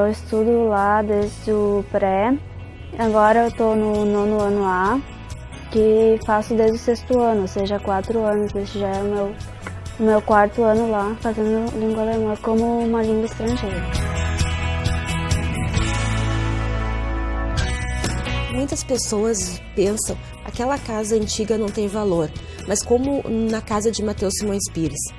Eu estudo lá desde o pré, agora eu estou no 9º ano A, que faço desde o 6º ano, ou seja, 4 anos, esse já é o meu 4º ano lá, fazendo língua alemã como uma língua estrangeira. Muitas pessoas pensam aquela casa antiga não tem valor, mas como na casa de Matheus Simões Pires,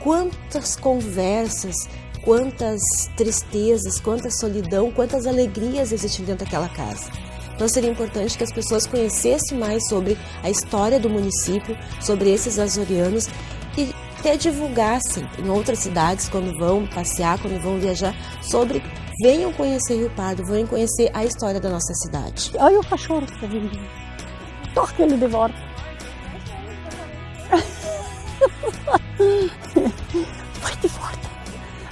quantas conversas, quantas tristezas, quanta solidão, quantas alegrias existem dentro daquela casa. Então seria importante que as pessoas conhecessem mais sobre a história do município, sobre esses açorianos e até divulgassem em outras cidades quando vão passear, quando vão viajar, venham conhecer Rio Pardo, venham conhecer a história da nossa cidade. Olha o cachorro que está vindo. Toca ele de volta. Vai de volta.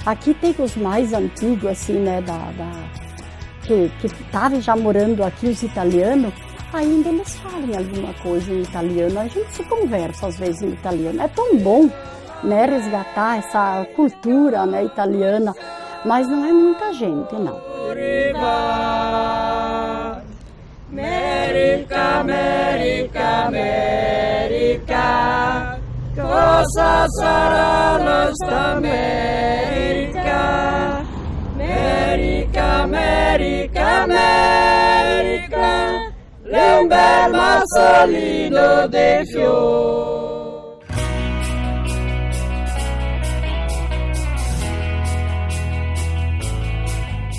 Aqui tem os mais antigos, assim, né, que estavam já morando aqui, os italianos, ainda eles falam alguma coisa em italiano. A gente se conversa às vezes em italiano. É tão bom, né, resgatar essa cultura, né, italiana, mas não é muita gente, não. América, América, América, cosa sarà nostra América? América, América, América, è un bel massolino de fior.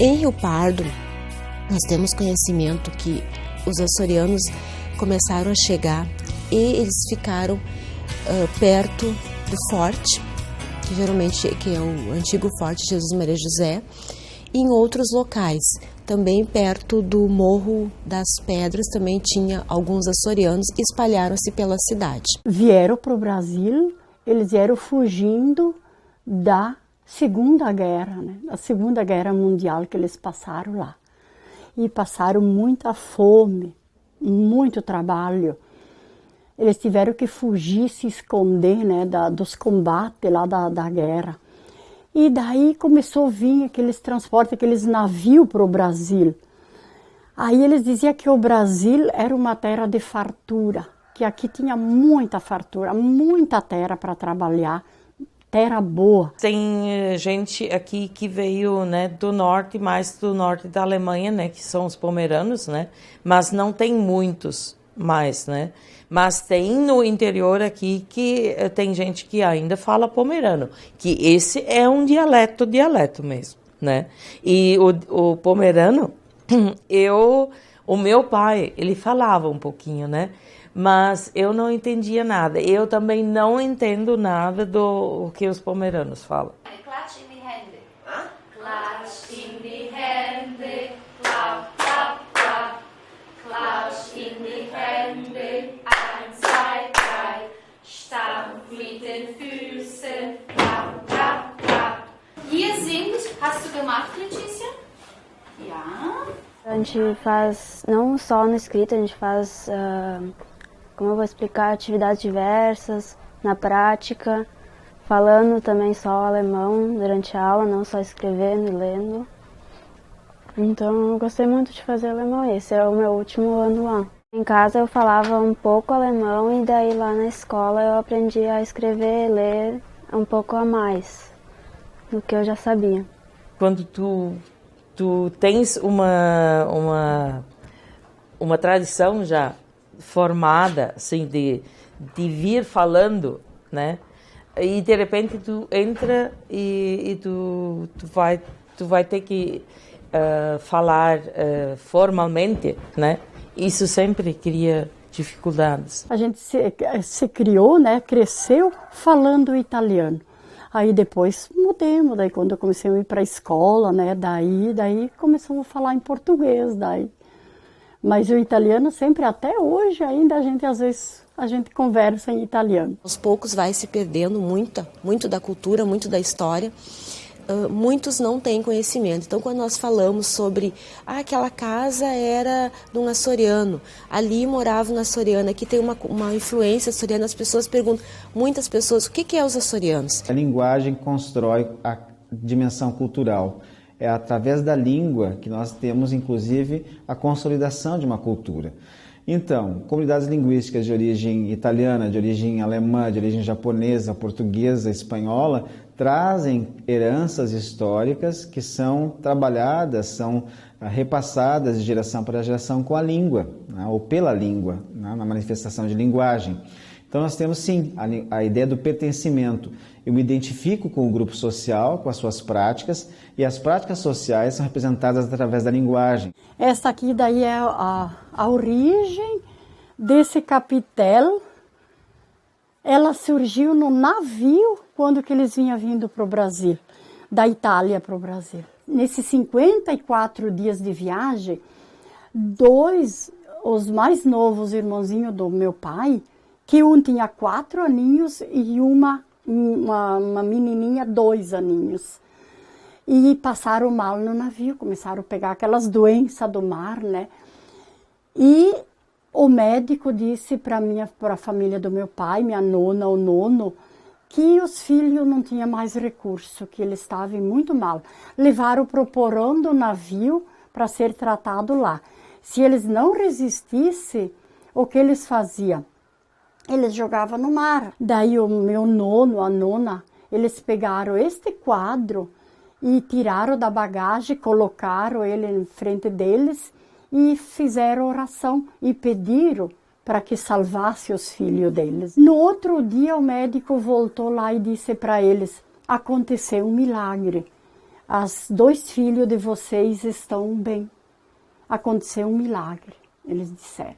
Em Rio Pardo, nós temos conhecimento que os açorianos começaram a chegar e eles ficaram perto do forte, que geralmente é o antigo Forte Jesus Maria José, e em outros locais. Também perto do Morro das Pedras também tinha alguns açorianos e espalharam-se pela cidade. Vieram para o Brasil, eles vieram fugindo da Segunda Guerra, né? A Segunda Guerra Mundial que eles passaram lá. E passaram muita fome, muito trabalho. Eles tiveram que fugir, se esconder, né, dos combates lá da guerra. E daí começou a vir aqueles transportes, aqueles navios para o Brasil. Aí eles diziam que o Brasil era uma terra de fartura, que aqui tinha muita fartura, muita terra para trabalhar, terra boa. Tem gente aqui que veio, né, do norte, mais do norte da Alemanha, né, que são os pomeranos, né, mas não tem muitos mais, né. Mas tem no interior aqui que tem gente que ainda fala pomerano, que esse é um dialeto mesmo, né? E o pomerano, o meu pai, ele falava um pouquinho, né? Mas eu não entendia nada. Eu também não entendo nada do que os pomeranos falam. Klatsch in die Hände. Klatsch in die Hände. Klapp, klapp, klapp. Klatsch in die Hände. 1, 2, 3. Stampf mit den Füßen. Klapp, klapp, klapp. Hier sind, hast du gemacht, Letícia? Ja. A gente faz, não só na escrita, a gente faz, como eu vou explicar, atividades diversas, na prática, falando também só alemão durante a aula, não só escrevendo e lendo. Então eu gostei muito de fazer alemão, esse é o meu último ano lá. Em casa eu falava um pouco alemão e daí lá na escola eu aprendi a escrever e ler um pouco a mais do que eu já sabia. Quando tu tens uma tradição já formada, assim, de vir falando, né? E de repente tu entra e tu vai ter que falar formalmente, né? Isso sempre cria dificuldades. A gente se criou, né? Cresceu falando italiano. Aí depois mudamos, daí quando eu comecei a ir para a escola, né, daí começamos a falar em português, daí. Mas o italiano sempre, até hoje ainda às vezes a gente conversa em italiano. Aos poucos vai se perdendo muito da cultura, muito da história. Muitos não têm conhecimento. Então, quando nós falamos sobre aquela casa era de um açoriano, ali morava um açoriano, aqui tem uma influência açoriana, as pessoas perguntam, muitas pessoas, o que é os açorianos? A linguagem constrói a dimensão cultural. É através da língua que nós temos, inclusive, a consolidação de uma cultura. Então, comunidades linguísticas de origem italiana, de origem alemã, de origem japonesa, portuguesa, espanhola, trazem heranças históricas que são trabalhadas, são repassadas de geração para geração com a língua, né, ou pela língua, né, na manifestação de linguagem. Então nós temos sim a ideia do pertencimento. Eu me identifico com o grupo social, com as suas práticas, e as práticas sociais são representadas através da linguagem. Essa aqui daí é a origem desse capitel. Ela surgiu no navio quando que eles vinham vindo para o Brasil, da Itália para o Brasil. Nesses 54 dias de viagem, os mais novos irmãozinhos do meu pai, que um tinha 4 aninhos e uma menininha 2 aninhos. E passaram mal no navio, começaram a pegar aquelas doenças do mar, né? E o médico disse para a família do meu pai, minha nona, o nono, que os filhos não tinham mais recurso, que eles estavam muito mal. Levaram para o porão do navio para ser tratado lá. Se eles não resistissem, o que eles faziam? Eles jogavam no mar. Daí o meu nono, a nona, eles pegaram este quadro e tiraram da bagagem, colocaram ele em frente deles e fizeram oração e pediram para que salvasse os filhos deles. No outro dia o médico voltou lá e disse para eles, aconteceu um milagre. Os 2 filhos de vocês estão bem. Aconteceu um milagre, eles disseram.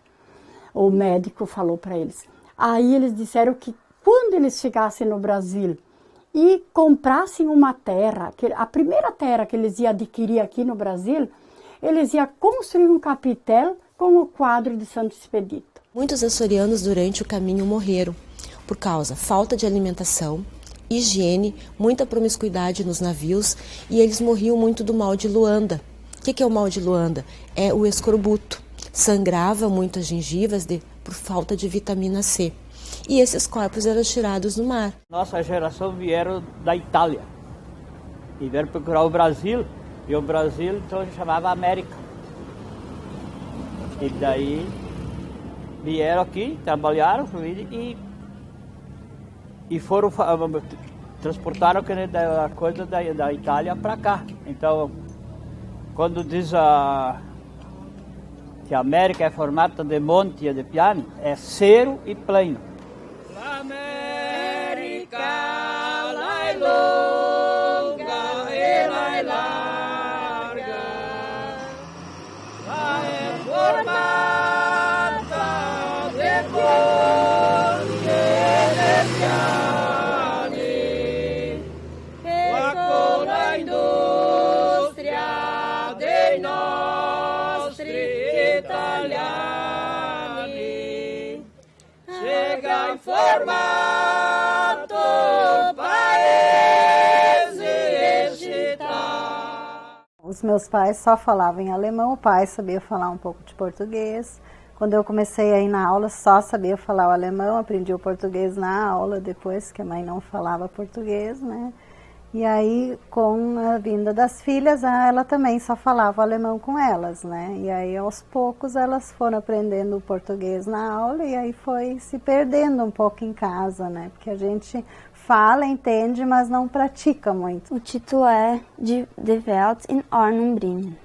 O médico falou para eles. Aí eles disseram que quando eles chegassem no Brasil e comprassem uma terra, a primeira terra que eles iam adquirir aqui no Brasil, eles iam construir um capitel com o quadro de Santo Expedito. Muitos açorianos durante o caminho morreram por causa falta de alimentação, higiene, muita promiscuidade nos navios e eles morriam muito do mal de Luanda. O que é o mal de Luanda? É o escorbuto. Sangrava muito as gengivas por falta de vitamina C. E esses corpos eram tirados no mar. Nossa geração vieram da Itália e vieram procurar o Brasil. E o Brasil então chamava América. E daí vieram aqui, trabalharam e foram transportaram a coisa da Itália para cá. Então, quando diz que a América é formada de monte e de piano, é cero e plano. América, lá é longa e lá é larga, lá é formada de monte e de piano, lá com a indústria de nostri italiani, chega em formato paese excitado. Os meus pais só falavam em alemão, o pai sabia falar um pouco de português. Quando eu comecei a ir na aula, só sabia falar o alemão, aprendi o português na aula depois, que a mãe não falava português, né? E aí, com a vinda das filhas, ela também só falava alemão com elas, né? E aí, aos poucos, elas foram aprendendo o português na aula e aí foi se perdendo um pouco em casa, né? Porque a gente fala, entende, mas não pratica muito. O título é Die Welt in Ordnung bringen.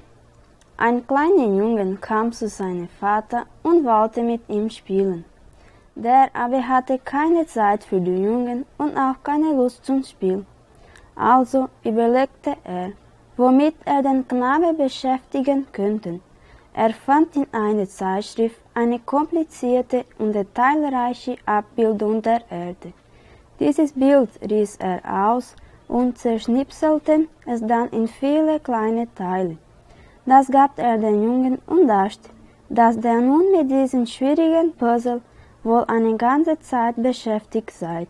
Ein kleiner Jungen kam zu seinem Vater und wollte mit ihm spielen. Der aber hatte keine Zeit für den Jungen und auch keine Lust zum Spiel. Also überlegte womit den Knabe beschäftigen könnte. Fand in einer Zeitschrift eine komplizierte und detailreiche Abbildung der Erde. Dieses Bild riss aus und zerschnipselte es dann in viele kleine Teile. Das gab den Jungen und dachte, dass der nun mit diesem schwierigen Puzzle wohl eine ganze Zeit beschäftigt sei.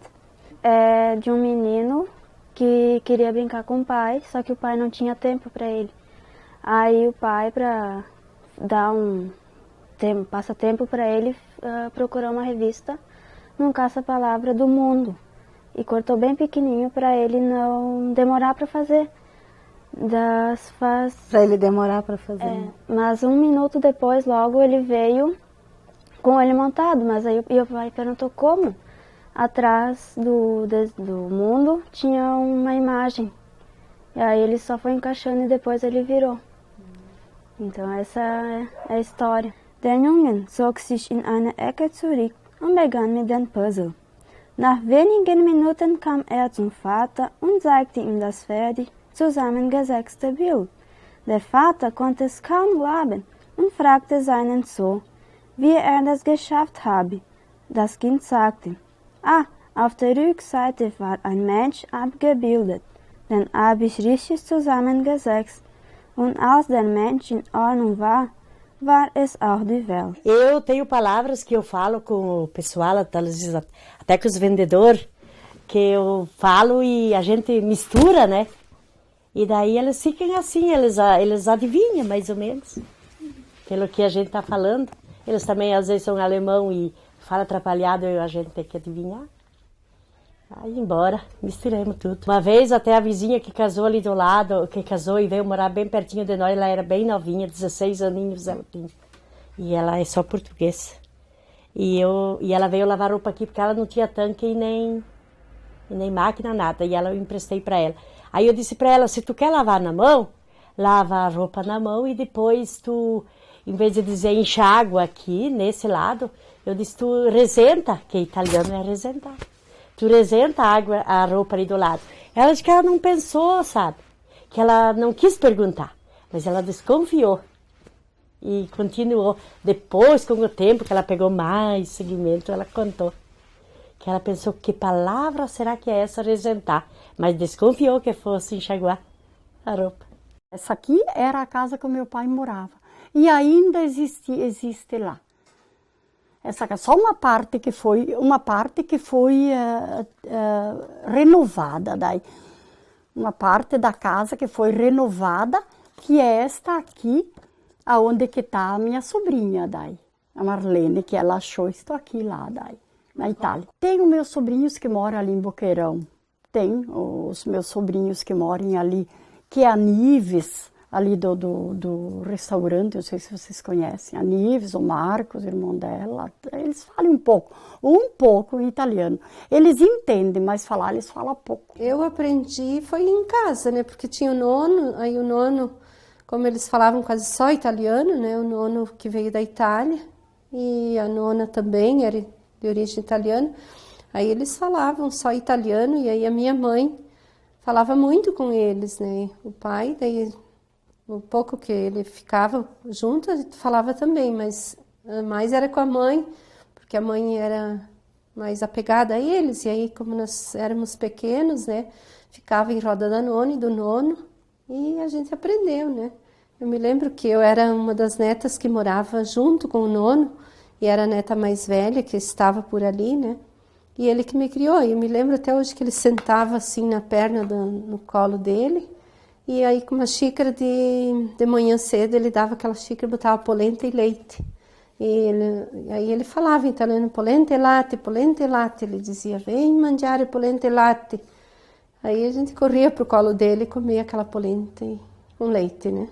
É de um menino que queria brincar com o pai, só que o pai não tinha tempo para ele. Aí o pai, para dar passatempo para ele, procurou uma revista num caça-palavra do mundo e cortou bem pequenininho para ele não demorar para fazer. Para ele demorar para fazer. Mas 1 minuto depois, logo, ele veio com ele montado. Mas aí o pai perguntou como. Atrás do mundo tinha uma imagem. E aí ele só foi encaixando e depois ele virou. Então essa é a história. Der Jungen zog sich in eine Ecke zurück und begann mit dem Puzzle. Nach wenigen Minuten kam zum Vater und zeigte ihm das fertig zusammengesetzte Bild. Der Vater konnte es kaum glauben und fragte seinen Sohn, wie das geschafft habe. Das Kind sagte, auf der Rückseite war ein Mensch abgebildet. Den habe ich richtig zusammengesetzt. Und als der Mensch in Ordnung war es auch die Welt. Eu tenho palavras que eu falo com o pessoal, até com os vendedores, que eu falo e a gente mistura, né? E daí eles ficam assim, eles adivinham mais ou menos, pelo que a gente está falando. Eles também às vezes são alemão e falam atrapalhado e a gente tem que adivinhar. Aí embora, misturamos tudo. Uma vez até a vizinha que casou ali do lado, que casou e veio morar bem pertinho de nós, ela era bem novinha, 16 aninhos ela tinha. E ela é só portuguesa. E ela veio lavar roupa aqui porque ela não tinha tanque e nem máquina, nada. E eu emprestei para ela. Aí eu disse para ela, se tu quer lavar na mão, lava a roupa na mão e depois tu, em vez de dizer enxágua aqui, nesse lado, eu disse tu resenta, que italiano é resentar. Tu resenta a roupa ali do lado. Ela disse que ela não pensou, sabe? Que ela não quis perguntar, mas ela desconfiou. E continuou. Depois, com o tempo que ela pegou mais seguimento, ela contou. Que ela pensou, que palavra será que é essa, resentar? Mas desconfiou que fosse enxaguar a roupa. Essa aqui era a casa que o meu pai morava. E ainda existe lá. Essa casa, só uma parte que foi renovada daí. Uma parte da casa que foi renovada, que é esta aqui, aonde que está a minha sobrinha daí, a Marlene, que ela achou isto aqui lá daí, na Itália. Tem os meus sobrinhos que moram ali em Boqueirão, tem os meus sobrinhos que moram ali, que é a Nives, ali do restaurante, não sei se vocês conhecem, a Nives, o Marcos, o irmão dela, eles falam um pouco em italiano. Eles entendem, mas falar, eles falam pouco. Eu aprendi, foi em casa, né, porque tinha o nono, aí o nono, como eles falavam quase só italiano, né, o nono que veio da Itália, e a nona também era de origem italiana, aí eles falavam só italiano, e aí a minha mãe falava muito com eles, né, o pai, daí o pouco que ele ficava junto, a gente falava também, mas mais era com a mãe, porque a mãe era mais apegada a eles, e aí como nós éramos pequenos, né, ficava em roda da nona e do nono, e a gente aprendeu, né. Eu me lembro que eu era uma das netas que morava junto com o nono, e era a neta mais velha que estava por ali, né, e ele que me criou, e eu me lembro até hoje que ele sentava assim na perna, no colo dele, e aí com uma xícara de manhã cedo, ele dava aquela xícara, botava polenta e leite. E aí ele falava em italiano, polenta e latte, ele dizia, vem mangiare polenta e latte. Aí a gente corria pro colo dele e comia aquela polenta com leite, né?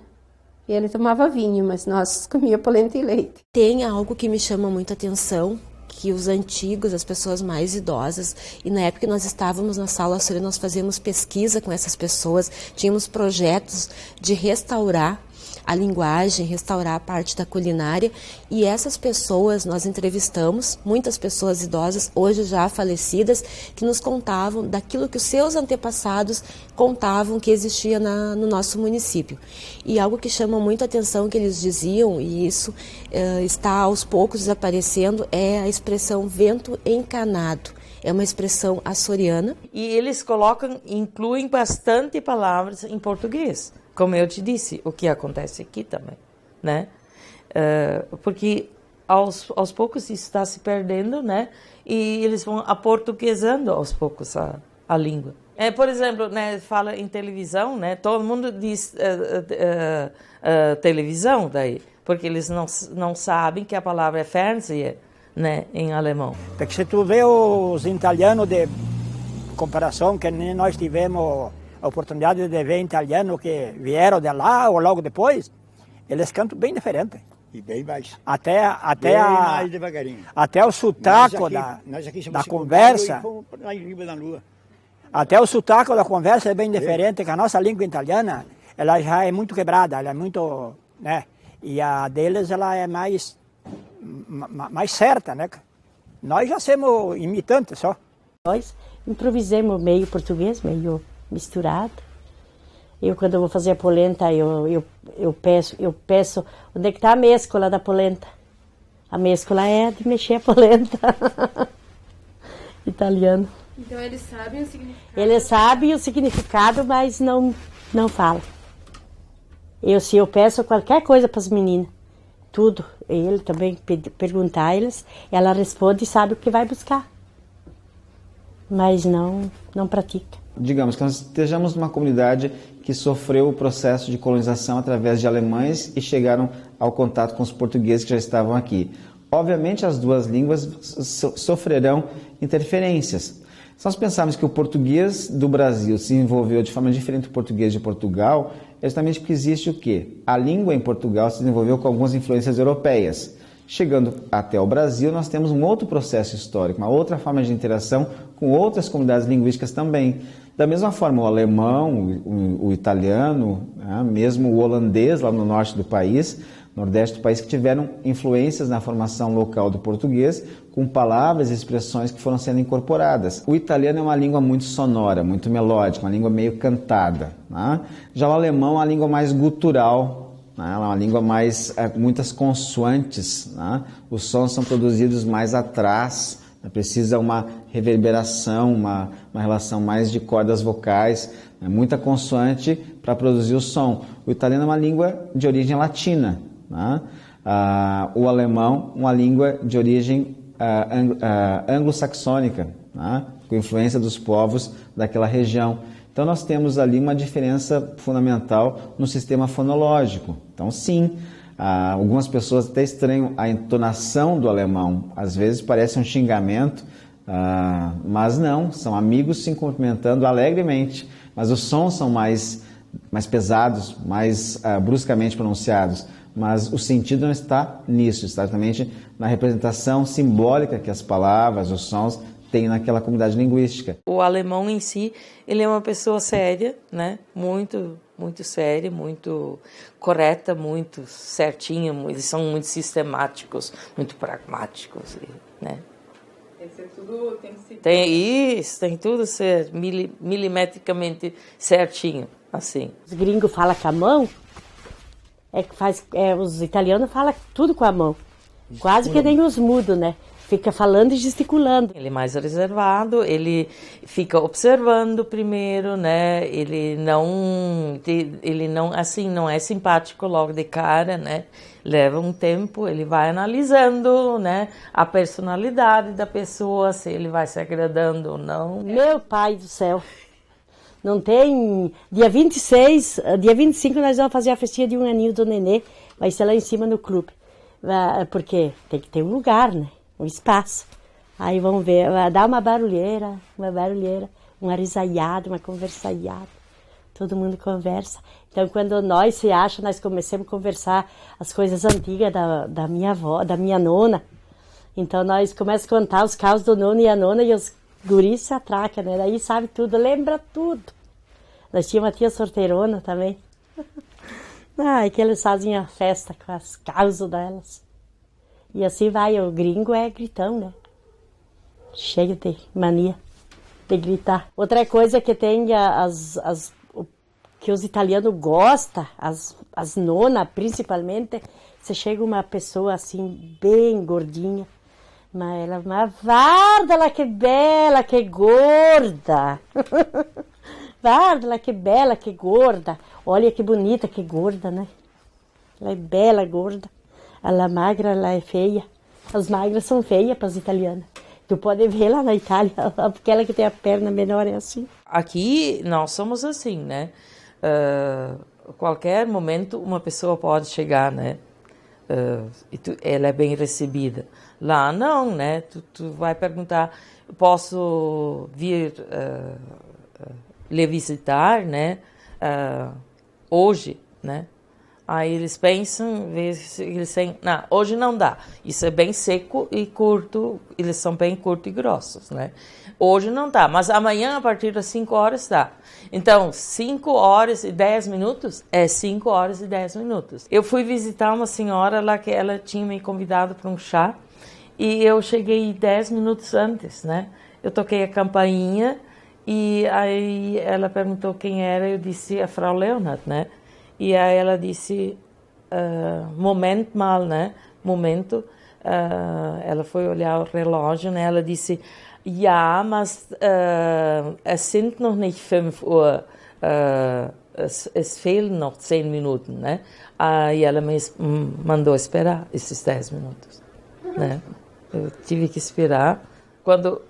E ele tomava vinho, mas nós comia polenta e leite. Tem algo que me chama muita atenção, que os antigos, as pessoas mais idosas, e na época que nós estávamos na Sala Açúcar, nós fazíamos pesquisa com essas pessoas, tínhamos projetos de restaurar a linguagem, restaurar a parte da culinária, e essas pessoas nós entrevistamos, muitas pessoas idosas, hoje já falecidas, que nos contavam daquilo que os seus antepassados contavam que existia no nosso município. E algo que chama muito a atenção que eles diziam, e isso está aos poucos desaparecendo, é a expressão vento encanado. É uma expressão açoriana. E eles incluem bastante palavras em português. Como eu te disse, o que acontece aqui também, né? Porque aos poucos isso está se perdendo, né? E eles vão aportuguesando aos poucos a língua. Por exemplo, né, fala em televisão, né? Todo mundo diz televisão daí, porque eles não sabem que a palavra é Fernseher, né, em alemão. Porque se tu vê os italianos de comparação que nem nós tivemos a oportunidade de ver italiano que vieram de lá ou logo depois, eles cantam bem diferente. E bem mais. Até mais devagarinho. Até o sotaque da conversa. Lá em cima da lua. Até o sotaque da conversa é bem diferente, que a nossa língua italiana, ela já é muito quebrada, ela é muito, né? E a deles, ela é mais certa, né? Nós já somos imitantes só. Nós improvisamos meio português, meio misturado. Eu, quando eu vou fazer a polenta, eu peço onde é que está a mescla da polenta. A mescla é de mexer a polenta. Italiano. Então eles sabem o significado? Eles sabem o significado, mas não falam. Se eu peço qualquer coisa para as meninas, tudo, ele também perguntar a eles, ela responde e sabe o que vai buscar. Mas não pratica. Digamos que nós estejamos numa comunidade que sofreu o processo de colonização através de alemães e chegaram ao contato com os portugueses que já estavam aqui. Obviamente as duas línguas sofrerão interferências. Se nós pensarmos que o português do Brasil se desenvolveu de forma diferente do português de Portugal, é justamente porque existe o quê? A língua em Portugal se desenvolveu com algumas influências europeias. Chegando até o Brasil, nós temos um outro processo histórico, uma outra forma de interação com outras comunidades linguísticas também. Da mesma forma, o alemão, o italiano, né, mesmo o holandês lá no norte do país, nordeste do país, que tiveram influências na formação local do português, com palavras e expressões que foram sendo incorporadas. O italiano é uma língua muito sonora, muito melódica, uma língua meio cantada. Né? Já o alemão é uma língua mais gutural, né? É uma língua mais muitas consoantes. Né? Os sons são produzidos mais atrás, né? Precisa uma reverberação, uma relação mais de cordas vocais, né? Muita consoante para produzir o som. O italiano é uma língua de origem latina. Né? O alemão, uma língua de origem anglo-saxônica, né? Com influência dos povos daquela região. Então nós temos ali uma diferença fundamental no sistema fonológico. Então sim, algumas pessoas até estranham a entonação do alemão, às vezes parece um xingamento, mas não, são amigos se cumprimentando alegremente, mas os sons são mais pesados, mais bruscamente pronunciados. Mas o sentido não está nisso, está exatamente na representação simbólica que as palavras, os sons têm naquela comunidade linguística. O alemão em si, ele é uma pessoa séria, né? Muito séria, muito correta, muito certinha, eles são muito sistemáticos, muito pragmáticos, né? Tem tudo ser milimetricamente certinho, assim. Os gringos falam com a mão, os italianos falam tudo com a mão, quase que nem os mudos, né? Fica falando e gesticulando. Ele é mais reservado, ele fica observando primeiro, né? Ele não assim, não é simpático logo de cara, né? Leva um tempo, ele vai analisando, né? A personalidade da pessoa, se ele vai se agradando ou não. Meu pai do céu! Não tem... Dia 26, dia 25 nós vamos fazer a festinha de 1 aninho do nenê. Vai ser lá em cima no clube. Porque tem que ter um lugar, né? Um espaço. Aí vamos ver, vai dar uma barulheira, uma risaiada, uma conversaiada. Todo mundo conversa. Então quando nós se acha, nós começamos a conversar as coisas antigas da minha avó, da minha nona. Então nós começamos a contar os causos do nono e a nona e os guris se atracam, né? Daí sabe tudo, lembra tudo. Nós tínhamos uma tia sorteirona também. Que eles fazem a festa com as causas delas. E assim vai, o gringo é gritão, né? Cheio de mania de gritar. Outra coisa que tem que os italianos gostam, as nonas principalmente, você chega uma pessoa assim, bem gordinha, mas ela, Vardala, que bela, que gorda. Vardala, que bela, que gorda. Olha que bonita, que gorda, né? Ela é bela, gorda. Ela é magra, ela é feia. As magras são feias para as italianas. Tu pode ver lá na Itália, aquela que tem a perna menor é assim. Aqui nós somos assim, né? Qualquer momento uma pessoa pode chegar, né? Ela é bem recebida. Lá não, né? Tu vai perguntar, posso vir lhe visitar, né, hoje, né, aí eles pensam, eles têm, não, hoje não dá, isso é bem seco e curto, eles são bem curtos e grossos, né, hoje não dá, mas amanhã a partir das 5 horas dá. Então, 5 horas e 10 minutos é 5 horas e 10 minutos. Eu fui visitar uma senhora lá que ela tinha me convidado para um chá e eu cheguei 10 minutos antes, né, eu toquei a campainha e aí ela perguntou quem era, eu disse a Frau Leonhard, né, e aí ela disse, momento mal, né, momento, ela foi olhar o relógio, né, ela disse, ja, mas es sind noch nicht 5 Uhr, es fehlen noch 10 Minuten, né, e ela me mandou esperar esses 10 minutos, né, eu tive que esperar, quando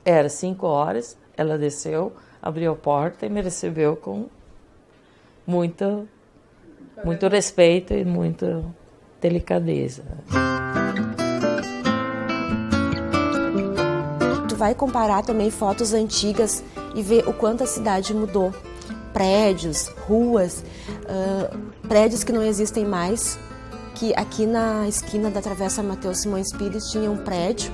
era 5 horas, ela desceu, abriu a porta e me recebeu com muito respeito e muita delicadeza. Tu vai comparar também fotos antigas e ver o quanto a cidade mudou. Prédios, ruas, prédios que não existem mais, que aqui na esquina da Travessa Mateus Simões Pires tinha um prédio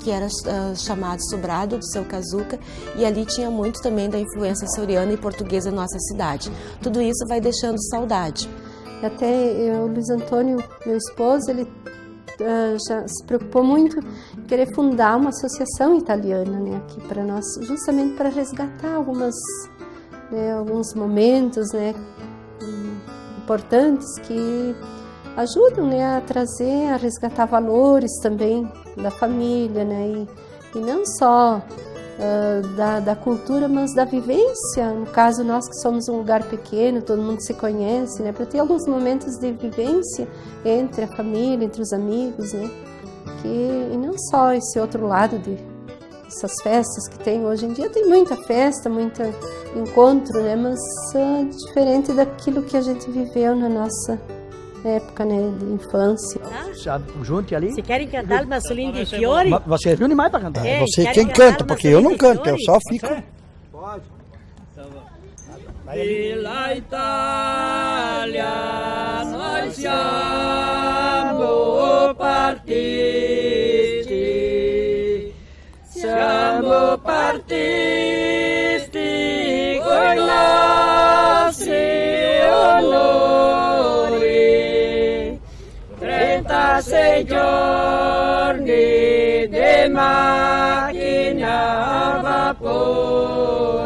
que era chamado Sobrado do Seu Cazuca, e ali tinha muito também da influência açoriana e portuguesa na nossa cidade. Tudo isso vai deixando saudade. Até o Luiz Antônio, meu esposo, ele já se preocupou muito em querer fundar uma associação italiana, né, aqui para nós, justamente para resgatar alguns momentos, né, importantes que ajudam, né, a trazer, a resgatar valores também da família, né, e não só da cultura, mas da vivência. No caso, nós que somos um lugar pequeno, todo mundo se conhece, né, para ter alguns momentos de vivência entre a família, entre os amigos, né, e não só esse outro lado dessas festas que tem hoje em dia. Tem muita festa, muito encontro, né, mas diferente daquilo que a gente viveu na nossa época, né, de infância. Junte ali. Se querem cantar uma solinha de fiore? Você reúne mais para cantar. É, você quem canta, porque eu não canto, eu só fico. Pode. Pela Itália nós siamo partisti, coi nostri onori, 36 giorni di macchina a vapore,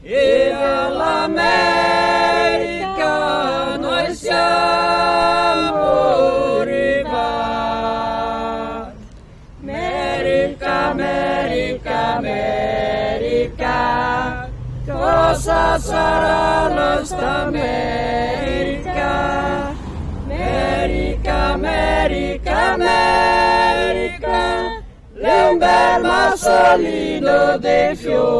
e all'America noi siamo arrivati. America, America, America, cosa sarà nostra America? America, America, America, è un bel massolino dei fiori.